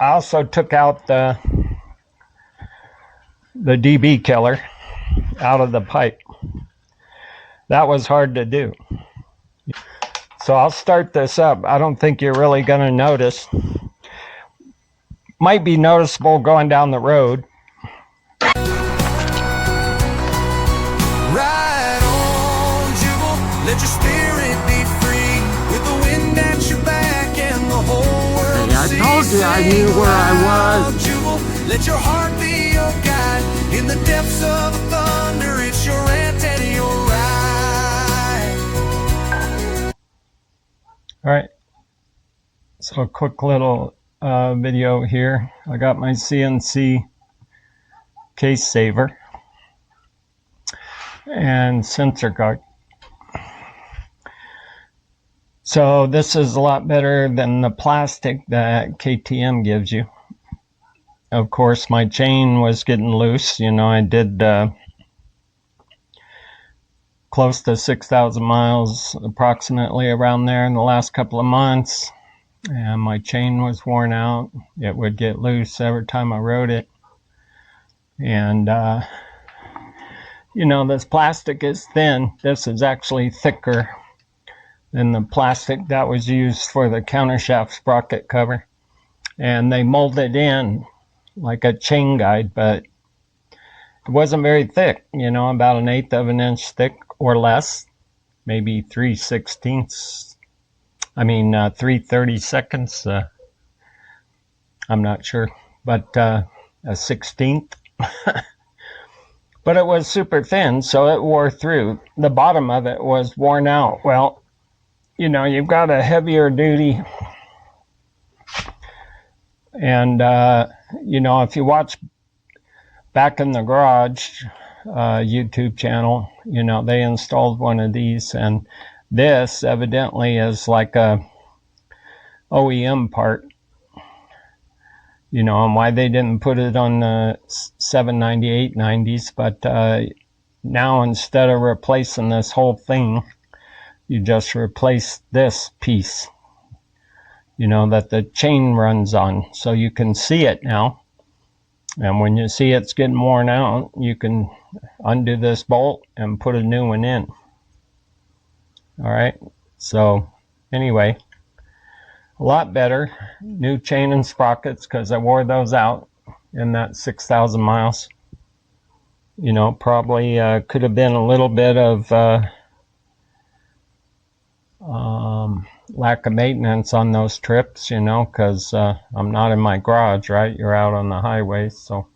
I also took out the DB killer out of the pipe. That was hard to do. So I'll start this up. I don't think you're really going to notice. Might be noticeable going down the road. Ride on, jewel, let your spirit be free with the wind at your back and the whole world. I told you I knew where I was. Jewel, let your heart be your guide in the depths of the thunder. It's your rant and your ride. All right. So a quick little video here. I got my CNC Case Saver and sensor card. So this is a lot better than the plastic that KTM gives you. Of course, my chain was getting loose. You know, I did close to 6,000 miles approximately around there in the last couple of months, and my chain was worn out. It would get loose every time I rode it. And you know, this plastic is thin. This is actually thicker than the plastic that was used for the countershaft sprocket cover. And they molded in like a chain guide, but it wasn't very thick, you know, about 1/8 of an inch thick or less, maybe 3/32. I'm not sure, but a 1/16. But it was super thin, so it wore through. The bottom of it was worn out. Well, you know, you've got a heavier duty, and you know, if you watch Back in the Garage YouTube channel, you know, they installed one of these, and this evidently is like a OEM part, you know, and why they didn't put it on the 798 90s. But now instead of replacing this whole thing, you just replace this piece, you know, that the chain runs on, so you can see it now. And when you see it's getting worn out, you can undo this bolt and put a new one in. All right, so anyway, a lot better. New chain and sprockets, because I wore those out in that 6,000 miles. You know, probably could have been a little bit of lack of maintenance on those trips, you know, because I'm not in my garage, right? You're out on the highway. So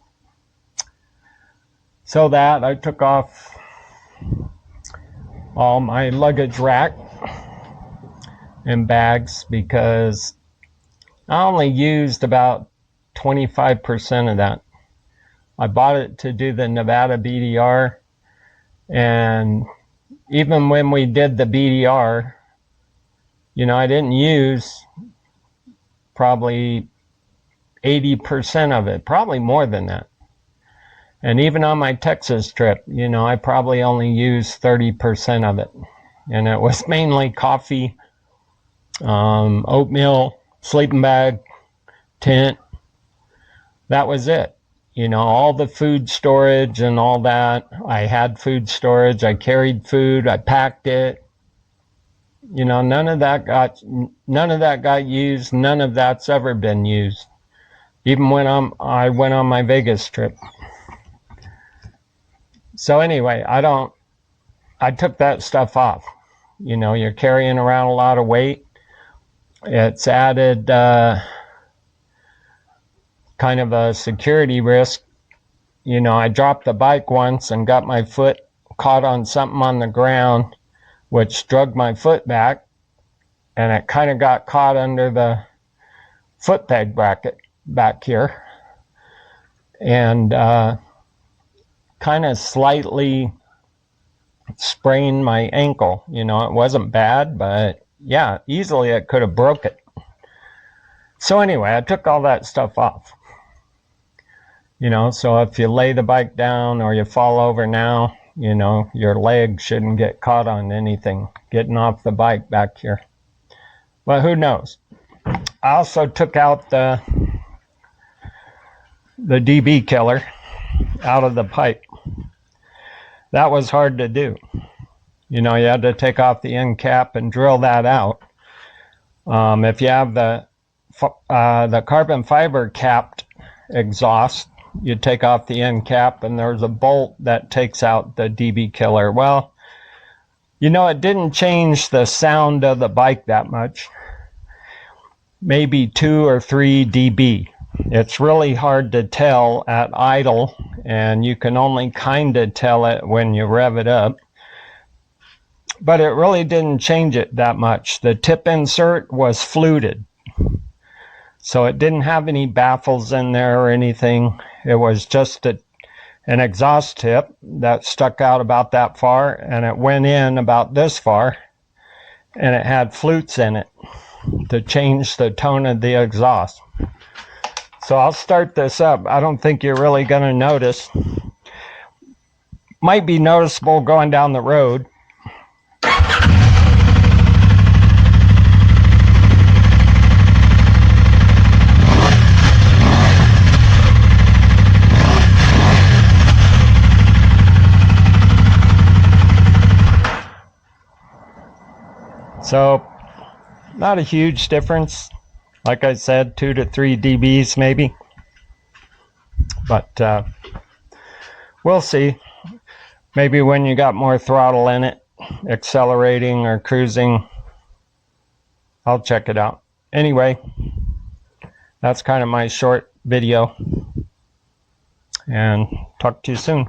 that I took off all my luggage rack and bags, because I only used about 25% of that. I bought it to do the Nevada BDR, and even when we did the BDR, you know, I didn't use probably 80% of it, probably more than that. And even on my Texas trip, you know, I probably only used 30% of it. And it was mainly coffee, oatmeal, sleeping bag, tent. That was it. You know, all the food storage and all that. I had food storage. I carried food. I packed it. You know, none of that got used. None of that's ever been used. Even when I went on my Vegas trip. So anyway, I took that stuff off. You know, you're carrying around a lot of weight. It's added kind of a security risk. You know, I dropped the bike once and got my foot caught on something on the ground, which drug my foot back, and it kind of got caught under the foot peg bracket back here, and kind of slightly sprained my ankle. You know, it wasn't bad, but yeah, easily it could have broke it. So anyway, I took all that stuff off. You know, so if you lay the bike down or you fall over now, you know, your leg shouldn't get caught on anything getting off the bike back here. But who knows? I also took out the the dB killer out of the pipe. That was hard to do. You know, you had to take off the end cap and drill that out. If you have the carbon fiber capped exhaust, you take off the end cap and there's a bolt that takes out the dB killer. Well, you know, it didn't change the sound of the bike that much. Maybe 2 or 3 dB. It's really hard to tell at idle, and you can only kind of tell it when you rev it up. But it really didn't change it that much. The tip insert was fluted, so it didn't have any baffles in there or anything. It was just an exhaust tip that stuck out about that far, and it went in about this far, and it had flutes in it to change the tone of the exhaust. So I'll start this up. I don't think you're really going to notice. Might be noticeable going down the road. So, not a huge difference. Like I said, 2 to 3 dBs maybe. But we'll see. Maybe when you got more throttle in it, accelerating or cruising, I'll check it out. Anyway, that's kind of my short video. And talk to you soon.